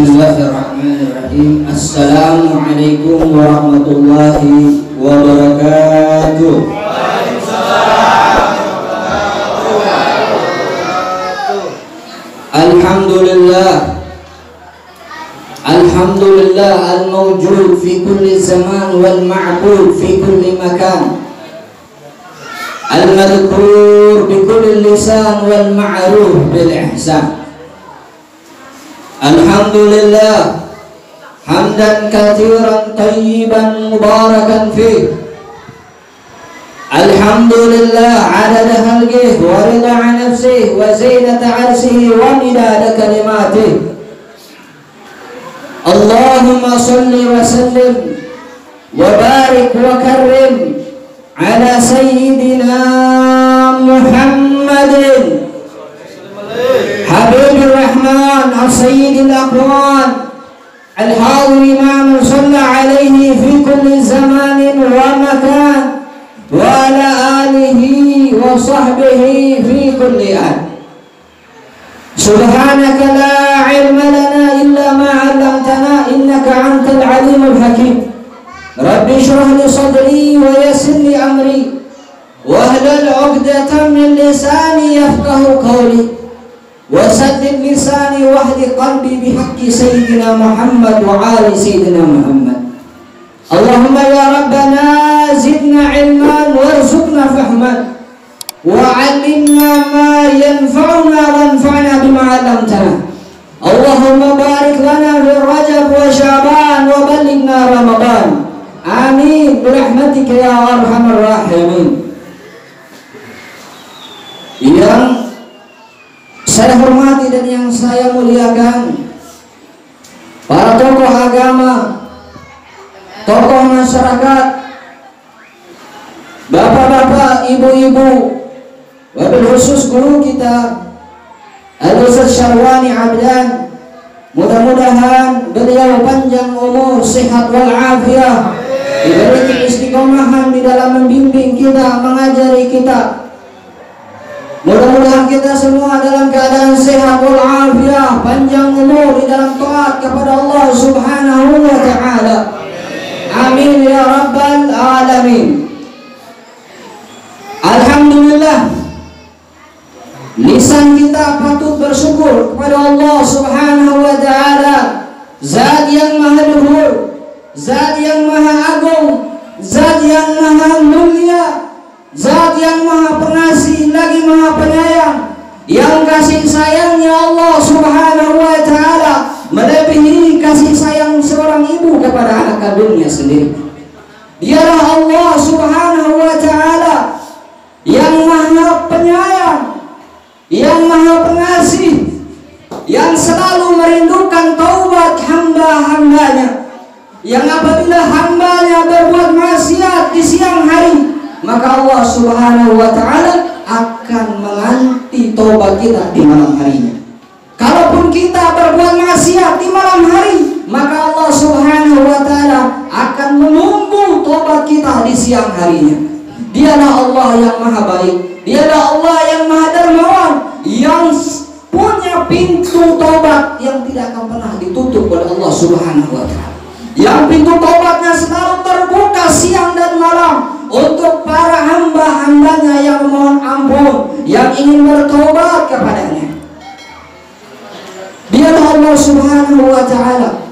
Bismillahirrahmanirrahim. Assalamualaikum warahmatullahi wabarakatuh. Alhamdulillah. Alhamdulillah al-mawjud fi kulli zaman wal ma'bud fi kulli makan. Al-madhkur bi kulli lisan wal ma'ruf bil ihsan. Alhamdulillah hamdan katsiran tayyiban mubarakan fih. Alhamdulillah adada khalqihi wa rida'a nafsihi wa zinata 'arshihi wa midada kalimatihi. Allahumma salli wa sallim wa barik wa karrim ala sayyidina Muhammadin Habibur Rahman as-sayyidil aqwan al-hadir man shalla alaihi fi kulli zamanin wa makan wa ala alihi wa sahbihi fi kulli an. Subhanaka la ilma lana illa ma 'allamtana innaka antal alimul hakim. Rabbi shrah li sadri wa yassir li amri wahlul 'uqdatam min lisani yafqahu qawli wasaddid lisani wahdi qalbi bihaqqi sayyidina Muhammad wa ali sayyidina Muhammad. Allahumma ya Rabbana zidna ilman warzuqna fahman wa 'allimna ma yanfa'una wanfa'na bima 'allamtana. Allahumma barik lana fi Rajab wa Sya'ban wa ballighna Ramadan. Amin birahmatika ya arhamar rahimin. Yang saya hormati dan yang saya muliakan, para tokoh agama, tokoh masyarakat, bapak-bapak, ibu-ibu, wabil khusus guru kita Al-Ustaz Syarwani Abdan, mudah-mudahan beliau panjang umur, sehat walafiat, diberi istiqomahan di dalam membimbing kita, mengajari kita. Mudah-mudahan kita semua dalam keadaan sehat walafiat, panjang umur di dalam taat kepada Allah Subhanahu wa taala. Amin ya rabbal alamin. Alhamdulillah, lisan kita patut bersyukur kepada Allah Subhanahu wa taala, Zat yang maha luhur, Zat yang maha agung, Zat yang maha mulia, Zat yang maha pengasih lagi maha penyayang, yang kasih sayangnya Allah Subhanahu wa taala melebihi kasih sayang seorang ibu kepada anak kandungnya sendiri. Dialah Allah Subhanahu wa taala yang maha penyayang, yang maha pengasih, yang selalu merindukan taubat hamba-hambanya, yang apabila hambanya berbuat maksiat di siang hari, maka Allah Subhanahu wa ta'ala akan menganti taubat kita di malam harinya. Kalaupun kita berbuat maksiat di malam hari, maka Allah Subhanahu wa ta'ala akan menunggu taubat kita di siang harinya. Dialah Allah yang maha baik, Dialah Allah yang maha dermawan, yang punya pintu taubat yang tidak akan pernah ditutup oleh Allah Subhanahu wa ta'ala, yang pintu taubatnya selalu terbuka siang dan malam untuk para hamba-hambanya yang mohon ampun, yang ingin bertobat kepadanya. Dialah Allah Subhanahu wa ta'ala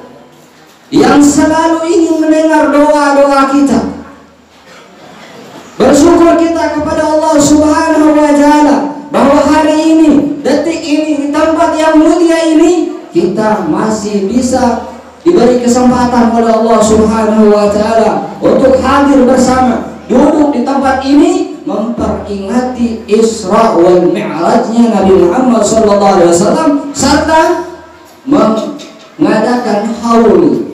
yang selalu ingin mendengar doa-doa kita. Bersyukur kita kepada Allah Subhanahu wa ta'ala bahwa hari ini, detik ini, di tempat yang mulia ini, kita masih bisa diberi kesempatan oleh Allah Subhanahu wa ta'ala untuk hadir bersama, duduk di tempat ini, memperingati Isra wal Mi'rajnya Nabi Muhammad SAW, serta mengadakan haul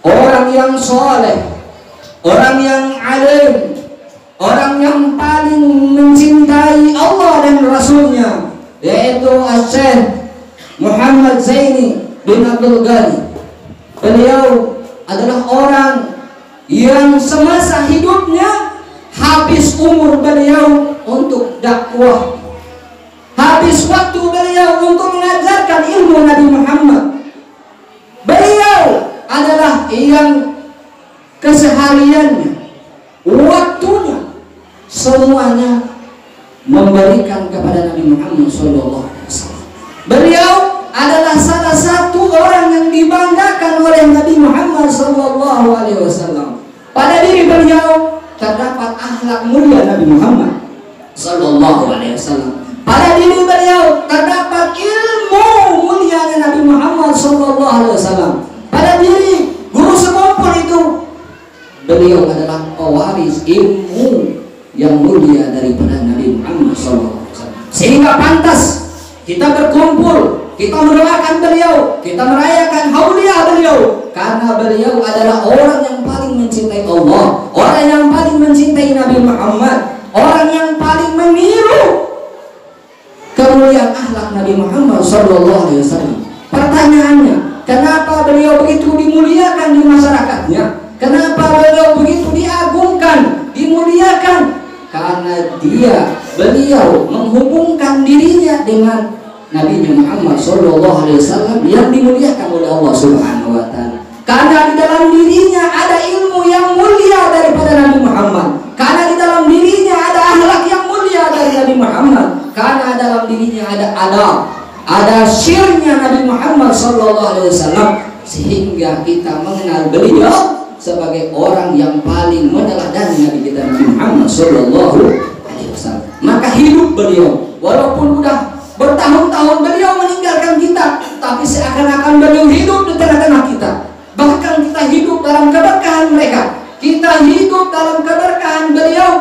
orang yang soleh, orang yang alim, orang yang paling mencintai Allah dan Rasulnya, yaitu Syekh Muhammad Zaini bin Abdul Ghani. Beliau adalah orang yang semasa hidupnya habis umur beliau untuk dakwah, habis waktu beliau untuk mengajarkan ilmu Nabi Muhammad. Beliau adalah yang kesehariannya, waktunya, semuanya memberikan kepada Nabi Muhammad SAW. Beliau adalah salah satu orang yang dibanggakan oleh Nabi Muhammad SAW. Pada diri beliau terdapat akhlak mulia Nabi Muhammad SAW. Pada diri beliau terdapat ilmu mulianya Nabi Muhammad SAW. Pada diri guru sekumpul itu, beliau adalah pewaris ilmu yang mulia daripada Nabi Muhammad SAW. Sehingga pantas kita berkumpul, kita mendoakan beliau, kita merayakan hauliah beliau, karena beliau adalah orang yang paling mencintai Allah, orang yang paling mencintai Nabi Muhammad, orang yang paling meniru kemuliaan akhlak Nabi Muhammad SAW. Pertanyaannya, kenapa beliau begitu dimuliakan di masyarakatnya? Kenapa beliau begitu diagungkan, dimuliakan? Karena beliau menghubungkan dirinya dengan Nabi Muhammad SAW yang dimuliakan oleh Allah Subhanahu wa Ta'ala. Karena di dalam dirinya ada ilmu yang mulia daripada Nabi Muhammad. Karena di dalam dirinya ada akhlak yang mulia dari Nabi Muhammad. Karena dalam dirinya ada adab, ada syirnya Nabi Muhammad SAW, sehingga kita mengenal beliau sebagai orang yang paling meneladani Nabi kita Nabi Muhammad SAW. Maka hidup beliau, walaupun sudah bertahun-tahun beliau meninggalkan kita, tapi seakan-akan beliau hidup di tengah-tengah kita. Bahkan kita hidup dalam keberkahan mereka, kita hidup dalam keberkahan beliau,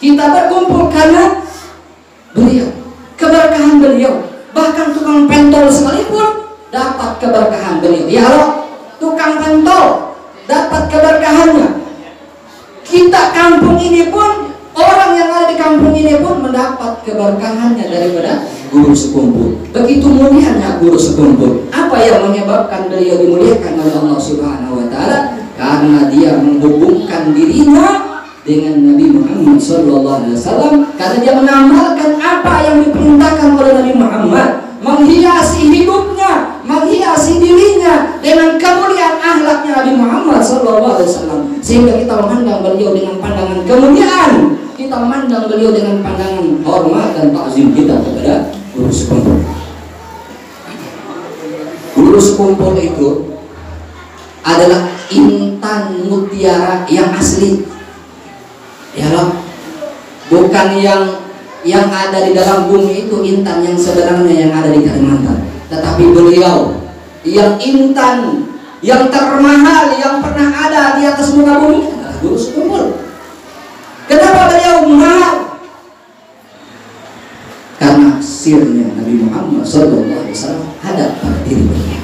kita berkumpul karena beliau, keberkahan beliau. Bahkan tukang pentol sekalipun dapat keberkahan beliau. Ya Allah, tukang pentol dapat keberkahannya. Kita kampung ini pun, orang yang ada di kampung ini pun mendapat keberkahannya daripada guru sekumpul. Begitu mulianya guru sekumpul. Apa yang menyebabkan beliau dimuliakan oleh Allah Subhanahu wa Ta'ala? Karena dia menghubungkan dirinya dengan Nabi Muhammad SAW. Karena dia mengamalkan apa yang diperintahkan oleh Nabi Muhammad, menghiasi hidupnya, menghiasi dirinya dengan kemuliaan akhlaknya Nabi Muhammad SAW. Sehingga kita memandang beliau dengan pandangan kemuliaan, kita memandang beliau dengan pandangan hormat dan takzim kita kepada guru sekumpul. Guru sekumpul itu adalah intan mutiara yang asli, ya loh. Bukan yang ada di dalam bumi itu intan yang sebenarnya yang ada di Kalimantan, tetapi beliau yang intan yang termahal yang pernah ada di atas muka bumi adalah guru sekumpul. Kenapa beliau mahal? Karena sirnya Nabi Muhammad SAW ada pada diri beliau.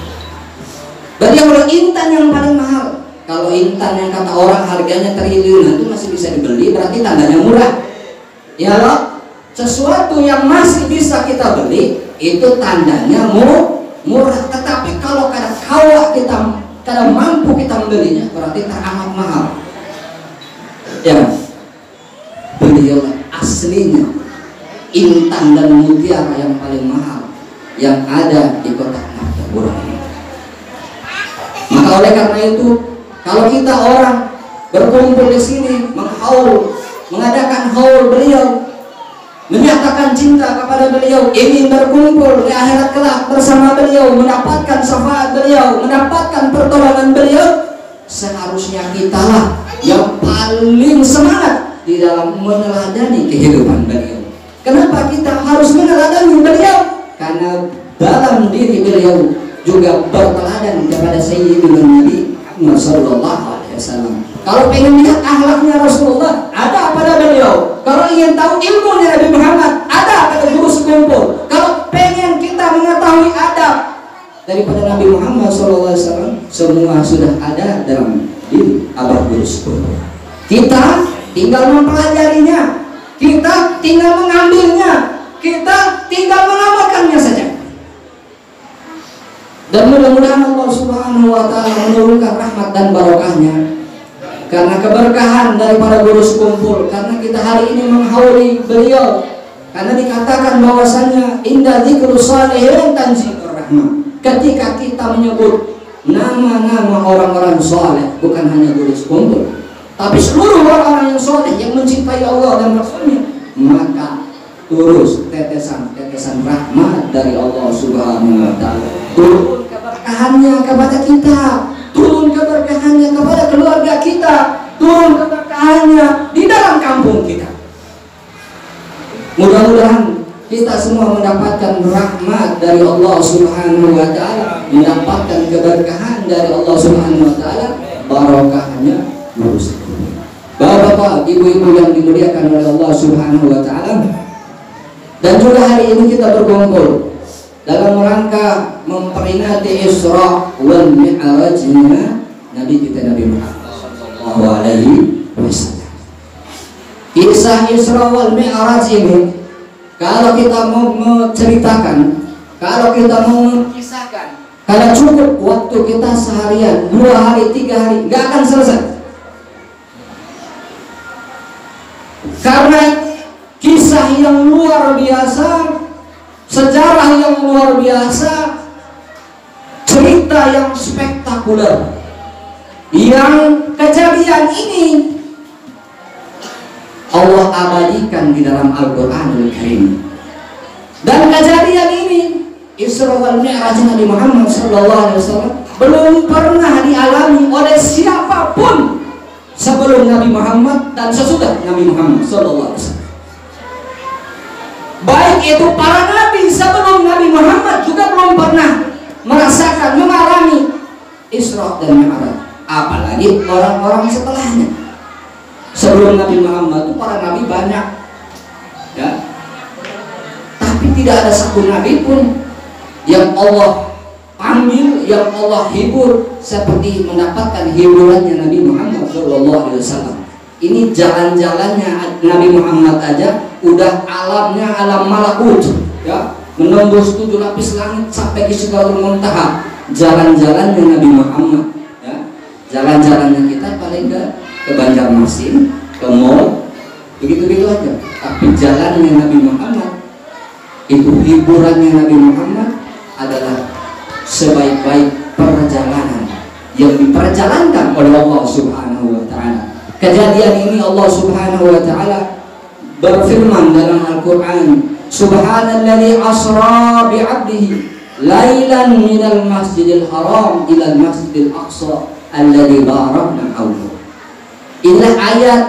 Beliau adalah intan yang paling mahal. Kalau intan yang kata orang harganya triliunan itu masih bisa dibeli, berarti tandanya murah. Ya loh, sesuatu yang masih bisa kita beli itu tandanya murah. Tetapi kalau kadang mampu kita membelinya, berarti teramat mahal. Ya, beliau aslinya intan dan mutiara yang paling mahal yang ada di kota Martapura ini. Maka oleh karena itu, kalau kita orang berkumpul di sini mengadakan haul beliau, menyatakan cinta kepada beliau, ingin berkumpul di akhirat kelak bersama beliau, mendapatkan syafaat beliau, mendapatkan pertolongan beliau, seharusnya kitalah yang paling semangat di dalam meneladani kehidupan beliau. Kenapa kita harus meneladani beliau? Karena dalam diri beliau juga berteladan kepada Sayyidina Nabi Muhammad SAW. Kalau pengen lihat akhlaknya Rasulullah, ada pada beliau. Kalau ingin tahu ilmu Nabi Muhammad, ada pada guru sekumpul. Kalau pengen kita mengetahui adab daripada Nabi Muhammad SAW, semua sudah ada dalam diri abad guru sekumpul. Kita tinggal mempelajarinya, kita tinggal mengambilnya, kita tinggal mengamalkannya saja. Dan mudah-mudahan Allah Subhanahu wa Ta'ala menurunkan rahmat dan barokahnya karena keberkahan daripada guru sekumpul, karena kita hari ini menghauli beliau, karena dikatakan bahwasanya inda dzikru shalihin tanzilur rahmah. Ketika kita menyebut nama-nama orang-orang soleh, bukan hanya guru sekumpul, tapi seluruh orang-orang yang soleh yang mencintai Allah dan Rasulnya, maka terus tetesan-tetesan rahmat dari Allah Subhanahu wa Ta'ala turun keberkahannya kepada kita, turun keberkahannya kepada keluarga kita, turun keberkahannya di dalam kampung kita. Mudah-mudahan kita semua mendapatkan rahmat dari Allah Subhanahu wa Ta'ala, mendapatkan keberkahan dari Allah Subhanahu wa Ta'ala, barokahnya lurus. Bapak-bapak, ibu-ibu yang dimuliakan oleh Allah Subhanahu wa Ta'ala, dan juga hari ini kita berkumpul dalam rangka memperingati Isra wal Mi'rajnya Nabi kita Nabi Muhammad sallallahu alaihi wasallam. Kisah Isra wal Mi'raj ini, kalau kita mau menceritakan, kalau kita mau mengisahkan, kalau cukup waktu kita seharian, 2 hari, 3 hari, nggak akan selesai. Karena kisah yang luar biasa, sejarah yang luar biasa, cerita yang spektakuler, yang kejadian ini Allah abadikan di dalam Al-Quranul Karim. Dan kejadian ini, Isra wal Mi'raj Nabi Muhammad SAW, belum pernah dialami oleh siapapun sebelum Nabi Muhammad dan sesudah Nabi Muhammad SAW. Baik itu para nabi sebelum Nabi Muhammad juga belum pernah merasakan, mengalami Isra dan Mi'raj, apalagi orang-orang setelahnya. Sebelum Nabi Muhammad itu para nabi banyak, ya, tapi tidak ada satu nabi pun yang Allah panggil, yang Allah hibur seperti mendapatkan hiburannya Nabi Muhammad SAW. Ini jalan-jalannya Nabi Muhammad aja udah alamnya alam malakut, ya, menembus 7 lapis langit sampai ke Sidratul Muntaha. Jalan-jalannya Nabi Muhammad, ya, jalan-jalannya kita paling ke Banjarmasin, ke mall, begitu-begitu aja. Tapi jalannya Nabi Muhammad, itu hiburannya Nabi Muhammad adalah sebaik-baik perjalanan yang diperjalankan oleh Allah Subhanahu wa Ta'ala. Kejadian ini Allah Subhanahu wa Ta'ala berfirman dalam Al-Quran, Subhanalladzi asra bi'abdihi lailan minal masjidil haram ilal masjidil aqsa alladzi barakna hawlahu. Inilah ayat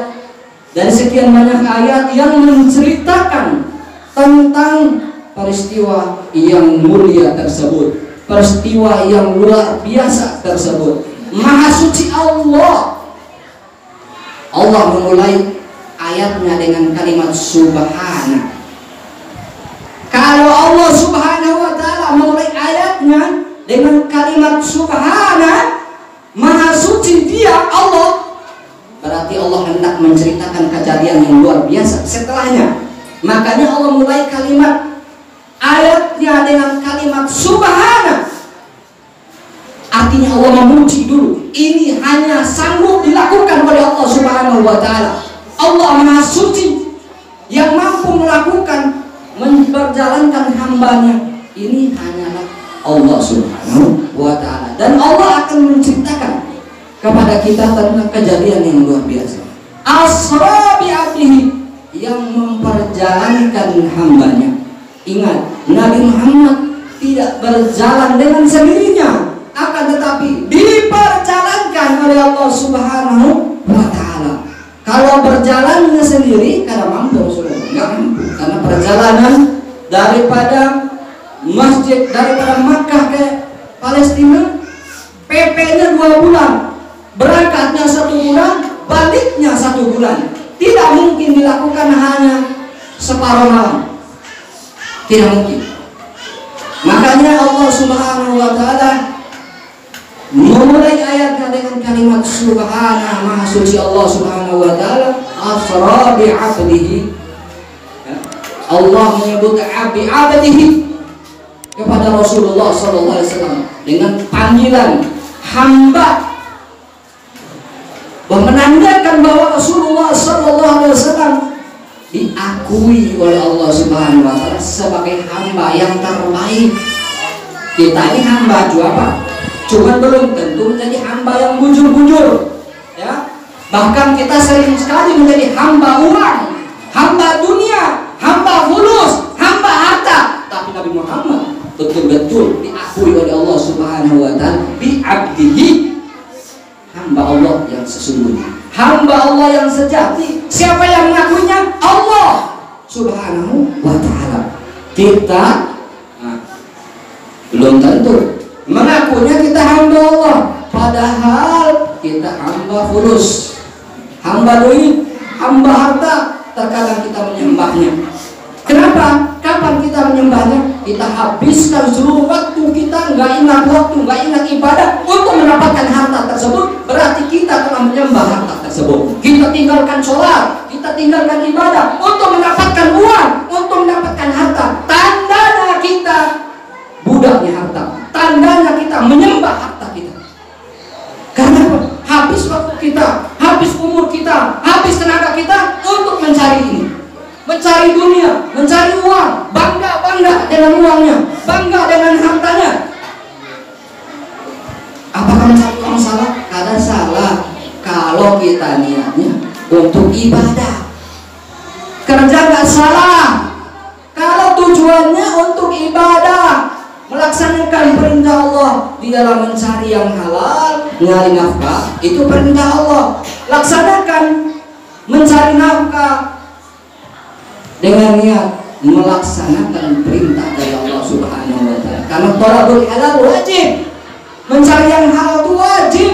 dari sekian banyak ayat yang menceritakan tentang peristiwa yang mulia tersebut, peristiwa yang luar biasa tersebut. Maha suci Allah. Allah memulai ayatnya dengan kalimat subhana. Kalau Allah Subhanahu wa Ta'ala memulai ayatnya dengan kalimat subhana, maha suci Dia Allah, berarti Allah hendak menceritakan kejadian yang luar biasa setelahnya. Makanya Allah mulai kalimat ayatnya dengan kalimat subhana. Artinya Allah memuji dulu. Ini hanya sanggup dilakukan oleh Allah Subhanahu wa Ta'ala. Allah Maha Suci yang mampu melakukan, memperjalankan hambanya. Ini hanyalah Allah Subhanahu wa Ta'ala. Dan Allah akan menceritakan kepada kita tentang kejadian yang luar biasa. Asra bi'abdihi, yang memperjalankan hambanya. Ingat, Nabi Muhammad tidak berjalan dengan sendirinya, akan tetapi diperjalankan oleh Allah Subhanahu wa Ta'ala. Kalau berjalannya sendiri, karena mampu Rasulullah, enggak mampu. Karena perjalanan daripada masjid, daripada Makkah ke Palestina, PP-nya 2 bulan, berangkatnya 1 bulan, baliknya 1 bulan. Tidak mungkin dilakukan hanya separuh malam, tidak mungkin. Makanya Allah Subhanahu wa Ta'ala memulai ayatnya dengan kalimat subhana, maha suci Allah Subhanahu wa Ta'ala. Asra bi'abdihi, Allah menyebut bi'abdihi kepada Rasulullah SAW dengan panggilan hamba, menandakan bahwa Rasulullah SAW diakui oleh Allah Subhanahu wa Ta'ala sebagai hamba yang terbaik. Kita ini hamba apa? cuman belum tentu menjadi hamba yang bujur-bujur, ya. Bahkan kita sering sekali menjadi hamba uang, hamba dunia, hamba fulus, hamba harta. Tapi Nabi Muhammad betul-betul diakui oleh Allah Subhanahu wa Ta'ala bi abdihi, hamba Allah yang sesungguhnya, hamba Allah yang sejati. Siapa yang mengakuinya? Allah Subhanahu wa Ta'ala. Kita belum tentu mengakuinya kita hamba Allah, padahal kita hamba fulus, hamba duit, hamba harta. Terkadang kita menyembahnya. Kenapa? Kapan kita menyembahnya? Kita habiskan seluruh waktu kita, nggak ingat waktu, nggak ingat ibadah untuk mendapatkan harta tersebut. Berarti kita telah menyembah harta tersebut. Kita tinggalkan sholat, kita tinggalkan ibadah untuk mendapatkan uang, untuk mendapatkan harta. Tandanya kita budaknya harta, tandanya kita menyembah harta kita. Karena apa? Habis waktu kita, habis umur kita, habis tenaga kita untuk mencari ini, mencari dunia, mencari uang, bangga dengan uangnya, bangga dengan hartanya. Apakah mencari uang salah? Kada salah kalau kita niatnya untuk ibadah. Kerja nggak salah kalau tujuannya untuk ibadah, melaksanakan perintah Allah di dalam mencari yang halal, nyari nafkah, itu perintah Allah. Laksanakan mencari nafkah dengan niat melaksanakan perintah dari Allah Subhanahu wa Ta'ala. Karena thalabul halal wajib, mencari yang halal itu wajib.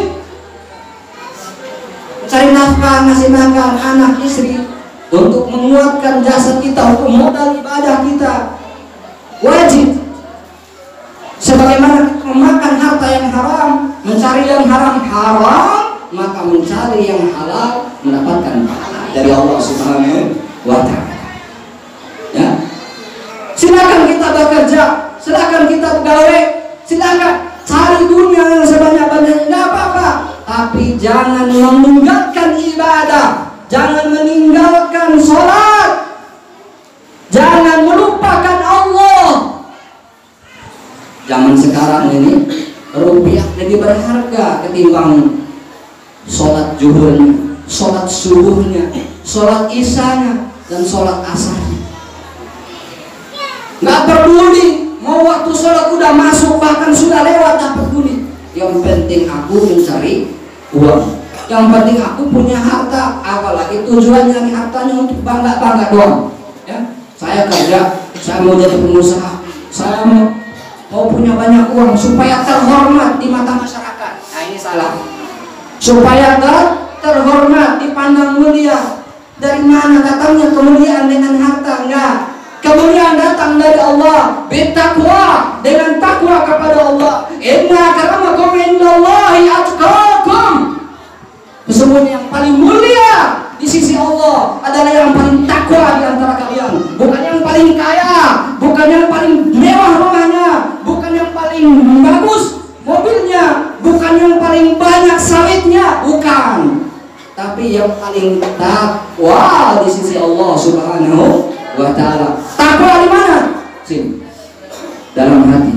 Mencari nafkah, ngasih makan anak istri untuk menguatkan jasad kita, untuk modal ibadah kita, wajib. Sebagaimana kita memakan harta yang haram, mencari yang haram, maka mencari yang halal mendapatkan pahala dari Allah Subhanahu wa Ta'ala. Ya, silakan kita bekerja, silakan kita begawe, silakan cari dunia yang sebanyak-banyaknya, tidak apa-apa. Tapi jangan meninggalkan ibadah, jangan meninggalkan sholat, jangan melupakan Allah. Zaman sekarang ini rupiah jadi berharga ketimbang sholat zuhurnya, sholat subuhnya, sholat isyanya, dan sholat asarnya. Nggak peduli mau waktu sholat udah masuk, bahkan sudah lewat, nggak peduli. Yang penting aku mencari uang, yang penting aku punya harta. Apalagi tujuannya hartanya untuk bangga-bangga doang, ya. Saya kerja, saya mau jadi pengusaha, saya mau punya banyak uang supaya terhormat di mata masyarakat. Nah, ini salah. Supaya terhormat, dipandang mulia. Dari mana datangnya kemuliaan dengan harta? Enggak. Kemuliaan datang dari Allah, bertakwa, dengan takwa kepada Allah. Inna akramakum indallahi atqakum. Sesungguhnya yang paling mulia di sisi Allah adalah yang paling takwa di antara kalian. Bukan yang paling kaya, bukan yang paling mewah rumahnya, bukan yang paling bagus mobilnya, bukan yang paling banyak sawitnya, bukan. Tapi yang paling takwa di sisi Allah Subhanahu wa Ta'ala. Takwa di mana? Sini. Dalam hati.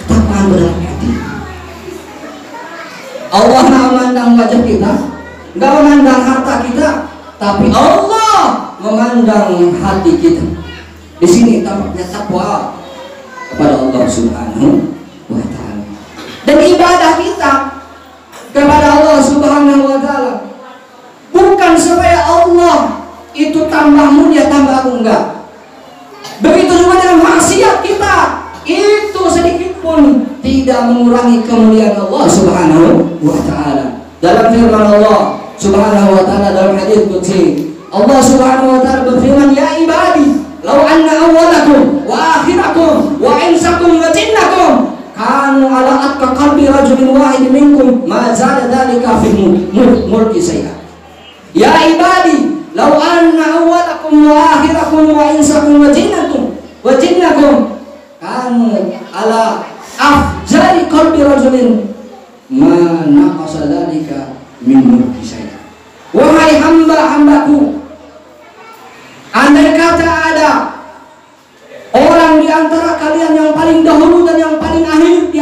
Ketakwaan dalam hati. Allah nggak memandang wajah kita, nggak memandang harta kita, tapi Allah memandang hati kita. Di sini tampaknya takwa kepada Allah Subhanahu wa Ta'ala. Dan ibadah kita kepada Allah Subhanahu wa Ta'ala bukan supaya Allah itu tambah mulia, tambah agung, enggak. Begitu juga dengan maksiat kita, itu sedikit pun tidak mengurangi kemuliaan Allah Subhanahu wa Ta'ala. Dalam firman Allah Subhanahu wa Ta'ala dalam hadis qudsi, Allah Subhanahu wa Ta'ala berfirman, ya ibadi, law anna awwalakum wa akhirakum wa insakum wa jinnakum kanu ala atqa qalbi rajulin wahid minkum ma zada dzalika fi mulki syai'a. Ya ibadi, law anna awwalakum wa akhirakum wa insakum wa jinnakum kanu ala afjari qalbi rajulin ma naqasa dzalika min mulki syai'a. Wahai hamba-hambaku, andai kata ada orang di antara kalian yang paling dahulu dan yang paling akhir di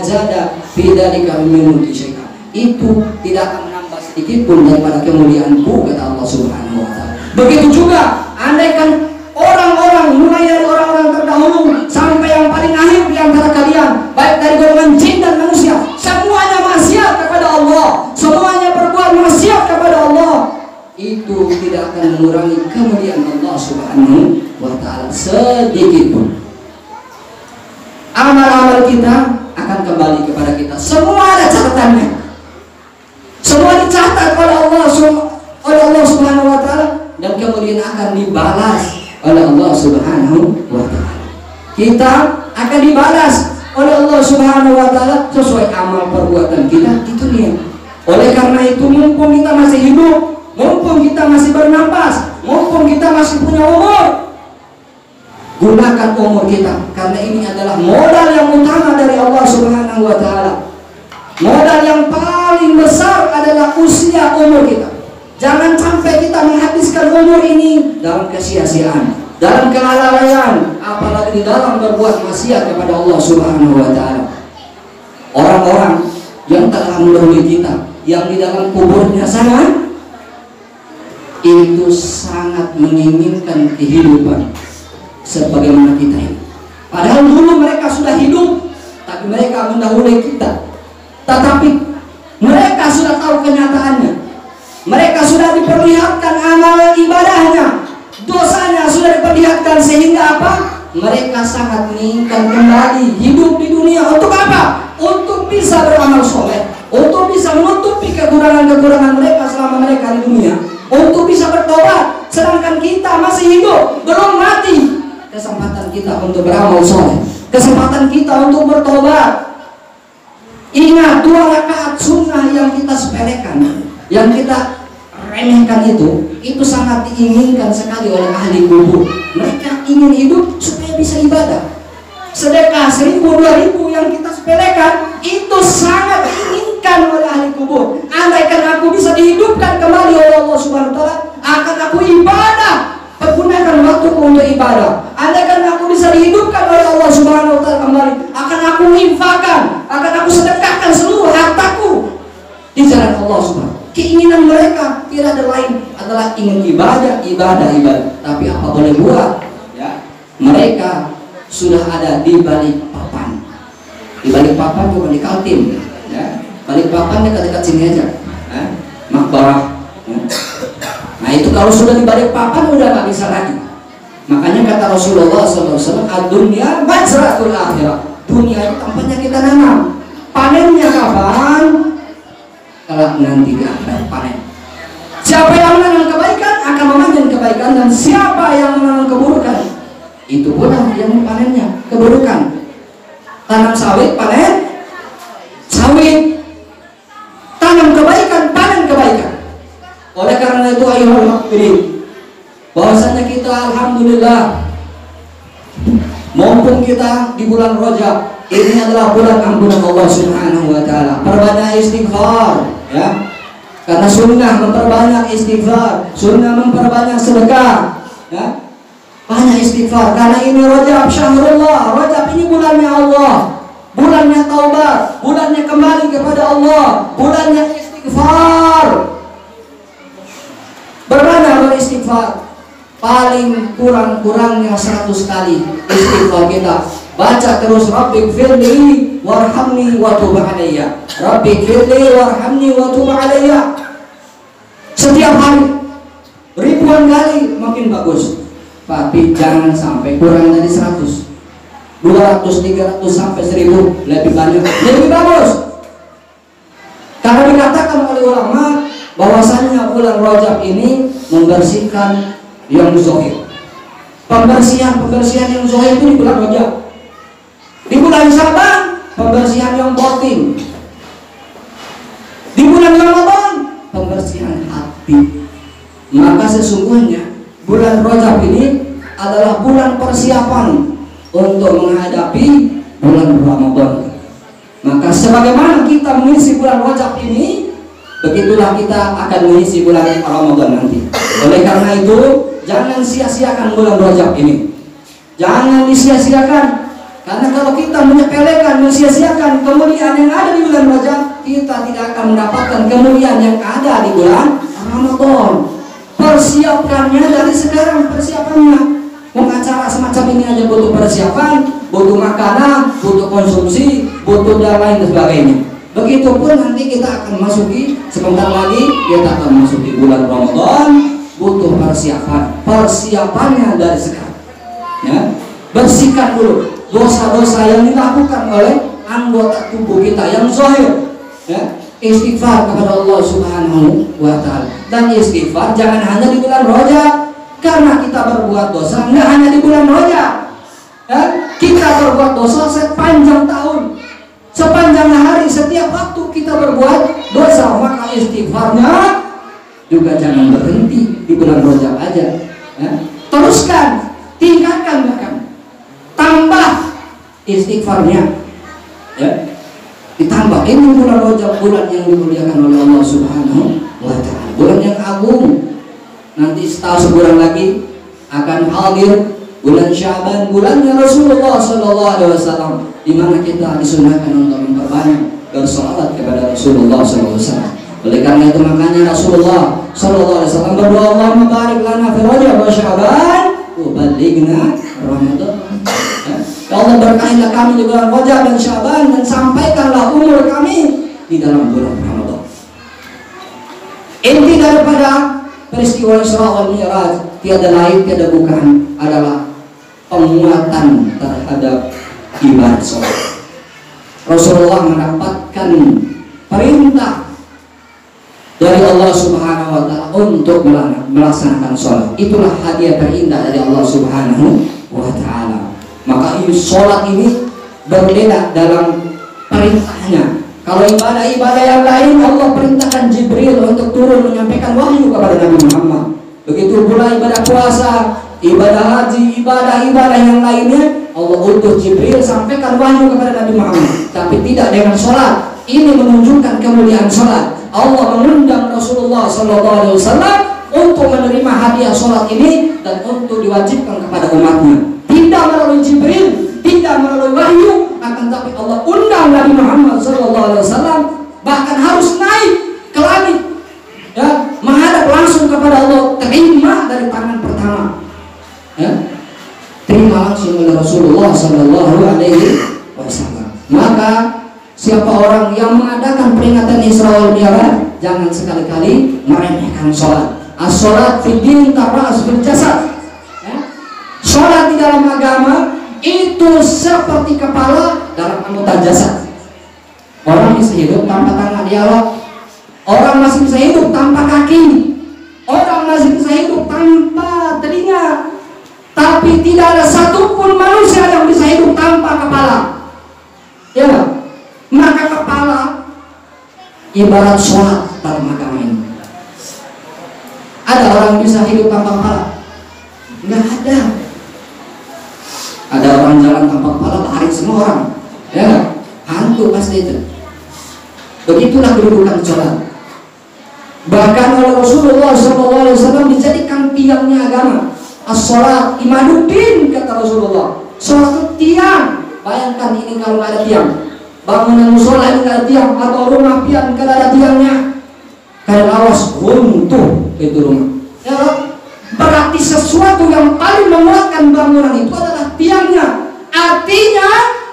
zada fi dzalika min mulki syai'an. Itu tidak akan menambah sedikit pun daripada kemuliaanku, kata Allah Subhanahu wa taala. Begitu juga andaikan orang-orang, mulai dari orang-orang terdahulu sampai yang paling akhir di antara kalian, baik dari golongan jin dan manusia, semuanya maksiat kepada Allah, semuanya berbuat maksiat kepada Allah, itu tidak akan mengurangi kemuliaan Allah Subhanahu wa taala sedikit pun. Amal-amal kita akan kembali kepada kita. Semua ada catatannya. Semua dicatat oleh Allah Subhanahu wa taala dan kemudian akan dibalas oleh Allah Subhanahu wa taala. Kita akan dibalas oleh Allah Subhanahu wa taala sesuai amal perbuatan kita di dunia. Oleh karena itu, mumpung kita masih hidup, mumpung kita masih bernapas, mumpung kita masih punya umur, gunakan umur kita, karena ini adalah modal yang utama dari Allah Subhanahu wa taala. Modal yang paling besar adalah usia umur kita. Jangan sampai kita menghabiskan umur ini dalam kesia-siaan, dalam kelalaian, apalagi di dalam berbuat maksiat kepada Allah Subhanahu wa taala. Orang-orang yang telah mendahului kita, yang di dalam kuburnya sana, itu sangat menginginkan kehidupan sebagaimana kita ini. Padahal dulu mereka sudah hidup, tapi mereka mendahului kita. Tetapi mereka sudah tahu kenyataannya. Mereka sudah diperlihatkan amal ibadahnya, dosanya sudah diperlihatkan, sehingga apa? Mereka sangat menginginkan kembali hidup di dunia. Untuk apa? Untuk bisa beramal soleh, untuk bisa menutupi kekurangan-kekurangan mereka selama mereka di dunia, untuk bisa bertobat. Sedangkan kita masih hidup, belum mati. Kesempatan kita untuk beramal soleh, kesempatan kita untuk bertobat. Ingat, 2 rakaat sunnah yang kita sepelekan, yang kita remehkan, itu sangat diinginkan sekali oleh ahli kubur. Mereka ingin hidup supaya bisa ibadah. Sedekah 1000, 2000 yang kita sepelekan, itu sangat diinginkan oleh ahli kubur. Andaikan aku bisa dihidupkan kembali oleh Allah Subhanahu wa taala, akan aku ibadah, pergunakan waktuku untuk ibadah. Andaikan aku bisa dihidupkan oleh Allah Subhanahu wa taala kembali, akan aku infakkan, akan aku sedekahkan seluruh hartaku di jalan Allah Subhanahu. Keinginan mereka tidak ada lain, adalah ingin ibadah. Tapi apa boleh buat? Ya, mereka sudah ada di balik papan. Di balik papan bukan di Kaltim. Ya, balik papan dekat-dekat sini aja. Ya, Makbarah. Ya. Nah itu kalau sudah di balik papan udah nggak bisa lagi. Makanya kata Rasulullah SAW, ad-dunya majratul akhirah. Dunia itu tempatnya kita nanam. Panennya kapan? Kalau nanti di akhirat panen. Siapa yang menanam kebaikan akan memanen kebaikan, dan siapa yang menanam keburukan, itu pula yang panennya keburukan. Tanam sawit, panen sawit. Tanam kebaikan, panen kebaikan. Oleh karena itu, ayolah makbirin, bahwasanya kita alhamdulillah, mumpung kita di bulan Rajab, ini adalah bulan ampunan Allah Subhanahu wa taala. Perbanyak istighfar, ya. Karena sunnah memperbanyak istighfar, sunnah memperbanyak sedekah, ya. Banyak istighfar karena ini Rajab syahrullah. Rajab ini bulannya Allah, bulannya taubat, bulannya kembali kepada Allah, bulannya istighfar. Berbanyak beristighfar. Paling kurang-kurangnya 100 kali istighfar kita. Baca terus, Rabbighfirli warhamni wa tub alayya. Rabbighfirli warhamni wa tub alayya. Setiap hari ribuan kali makin bagus. Tapi jangan sampai kurang dari 100. 200, 300 sampai 1000 lebih banyak, lebih bagus. Karena dikatakan oleh ulama bahwasanya bulan Rajab ini membersihkan yang zahir. Pembersihan yang zahir itu di bulan Rajab. Di bulan Syaban pembersihan yang batin. Di bulan Ramadan pembersihan hati. Maka sesungguhnya bulan Rajab ini adalah bulan persiapan untuk menghadapi bulan Ramadan. Maka sebagaimana kita mengisi bulan Rajab ini, begitulah kita akan mengisi bulan Ramadan nanti. Oleh karena itu, jangan sia-siakan bulan Rajab ini. Jangan disia-siakan, Karena kalau kita menyepelekan, mensia-siakan kemuliaan yang ada di bulan Rajab, kita tidak akan mendapatkan kemuliaan yang ada di bulan Ramadan. Persiapkannya dari sekarang, persiapannya. Acara semacam ini aja butuh persiapan, butuh makanan, butuh konsumsi, butuh dan lain sebagainya. Begitupun nanti kita akan masuki, sebentar lagi kita akan masuki bulan Ramadan, butuh persiapan. Persiapannya dari sekarang. Ya, bersihkan dulu dosa-dosa yang dilakukan oleh anggota tubuh kita yang zahir, ya. Istighfar kepada Allah Subhanahu wa Ta'ala. Dan istighfar jangan hanya di bulan Rajab, karena kita berbuat dosa nggak hanya di bulan Rajab, ya. Kita berbuat dosa sepanjang tahun, sepanjang hari, setiap waktu kita berbuat dosa. Maka istighfarnya juga jangan berhenti di bulan Rajab aja, ya. Teruskan, tingkatkan, bahkan tambah istighfarnya, ya. Ditambah. Ini bulan Rajab, bulan yang dimuliakan oleh Allah Subhanahu wa Ta'ala, bulan yang agung. Nanti setelah sebulan lagi akan hadir bulan Syaban, bulannya Rasulullah Sallallahu Alaihi Wasallam, di mana kita disunahkan untuk memperbanyak bersolawat kepada Rasulullah Sallallahu Alaihi Wasallam. Oleh karena itu makanya Rasulullah Sallallahu Alaihi Wasallam berdoa, Allahumma barik lana fi Rajab wa Syaban wa ballighna Ramadan. Ya Allah, berkahilah kami di bulan Rajab dan Syaban, dan sampaikanlah umur kami di dalam bulan Ramadan. Inti daripada peristiwa Isra wal Mi'raj tiada lain, tiada bukan adalah penguatan terhadap ibadah sholat. Rasulullah mendapatkan perintah dari Allah Subhanahu wa Ta'ala untuk melaksanakan sholat. Itulah hadiah terindah dari Allah Subhanahu wa Ta'ala. Maka sholat ini berbeda dalam perintahnya. Kalau ibadah-ibadah yang lain Allah perintahkan Jibril untuk turun menyampaikan wahyu kepada Nabi Muhammad. Begitu pula ibadah puasa, ibadah haji, ibadah-ibadah yang lainnya Allah utus Jibril sampaikan wahyu kepada Nabi Muhammad. Tapi tidak dengan sholat. Ini menunjukkan kemuliaan sholat. Allah mengundang Rasulullah SAW untuk menerima hadiah sholat ini dan untuk diwajibkan kepada umatnya. Tidak melalui Jibril, tidak melalui wahyu, akan tapi Allah undang Nabi Muhammad SAW, bahkan harus naik ke langit, ya, menghadap langsung kepada Allah, terima dari tangan pertama, ya, terima langsung oleh Rasulullah SAW. Maka siapa orang yang mengadakan peringatan Isra wal Mi'raj, jangan sekali-kali meremehkan sholat. As-sholat fid din kara'as fil jasad. Sholat di dalam agama itu seperti kepala dalam anggota jasad. Orang bisa hidup tanpa tangan, dialog. Orang masih bisa hidup tanpa kaki. Orang masih bisa hidup tanpa telinga. Tapi tidak ada satupun manusia yang bisa hidup tanpa kepala. Ya, maka kepala ibarat sholat dalam agama ini. Ada orang bisa hidup tanpa kepala? Nggak ada. Ada orang jalan tanpa kepala, lari semua orang, ya, hantu pasti itu. Begitulah kedudukan sholat. Bahkan oleh Rasulullah SAW dijadikan tiangnya agama. As-sholat imaduddin, kata Rasulullah. Sholat itu tiang. Bayangkan ini kalau nggak ada tiang, bangunan musola ini nggak ada tiang, atau rumah pian nggak ada tiangnya, kayak awas runtuh itu rumah. Ya, berarti sesuatu yang paling menguatkan bangunan itu adalah tiangnya. Artinya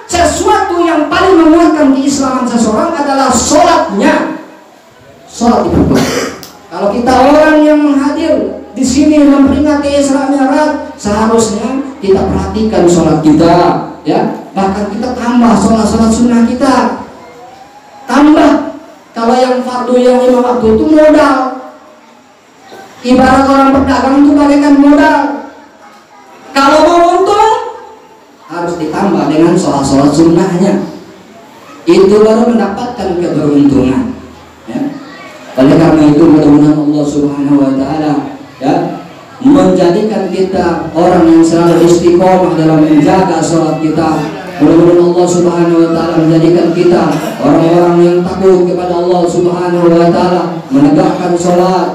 sesuatu yang paling menguatkan keislaman seseorang adalah sholatnya. Sholat itu. Kalau kita orang yang hadir di sini memperingati Isra Mi'raj, seharusnya kita perhatikan sholat kita, ya. Bahkan kita tambah sholat sunnah kita. Tambah. Kalau yang fardu yang 5 waktu itu modal. Ibarat orang berdagang itu bagaikan modal. Kalau mau untung harus ditambah dengan sholat sunnahnya. Itu baru mendapatkan keberuntungan, ya. Oleh karena itu mudah-mudahan Allah Subhanahu wa Ta'ala, ya, menjadikan kita orang yang selalu istiqomah dalam menjaga sholat kita. Mudah-mudahan Allah Subhanahu wa Ta'ala menjadikan kita orang-orang yang takut kepada Allah Subhanahu wa Ta'ala, menegakkan sholat,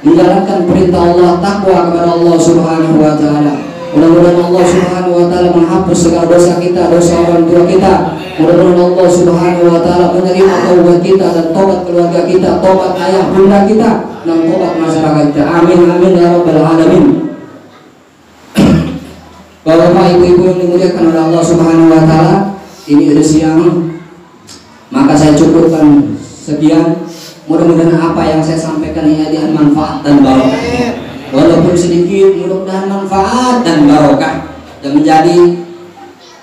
menjalankan perintah Allah, takwa kepada Allah Subhanahu wa Ta'ala. Mudah-mudahan Allah Subhanahu wa Ta'ala menghapus menghapus segala dosa kita, dosa orang tua kita. Mudah-mudahan Allah Subhanahu wa taala menerima taubat kita dan taubat keluarga kita, taubat ayah bunda kita, dan taubat masyarakat kita. Amin amin ya rabbal alamin. Bapak-bapak, ibu-ibu yang dimuliakan oleh Allah Subhanahu wa taala, ini udah siang, maka saya cukupkan sekian. Mudah-mudahan apa yang saya sampaikan ini ada manfaat dan barokah. Walaupun sedikit, mudah-mudahan manfaat dan barokah dan menjadi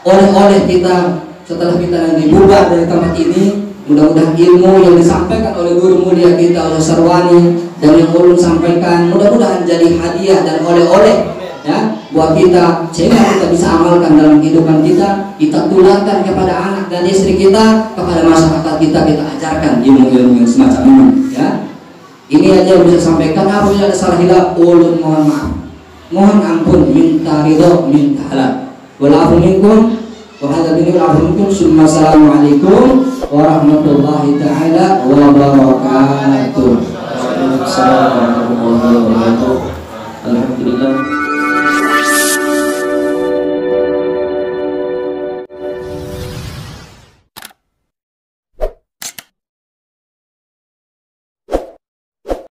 oleh-oleh kita setelah kita nanti bubar dari tempat ini. Mudah-mudahan ilmu yang disampaikan oleh guru mulia kita, oleh Sarwani, dan yang ulun sampaikan, mudah-mudahan jadi hadiah dan oleh-oleh ya buat kita, sehingga kita bisa amalkan dalam kehidupan kita, kita tularkan kepada anak dan istri kita, kepada masyarakat kita ajarkan ilmu-ilmu yang semacam ini ya. Ini aja yang bisa sampaikan. Apabila ada salah hilaf, ulun mohon maaf, mohon ampun, minta ridho, minta halal. Walafu minkum wa hadza bihi walafu minkum. Assalamualaikum warahmatullahi taala wabarakatuh. Assalamualaikum warahmatullahi wabarakatuh. Alhamdulillah.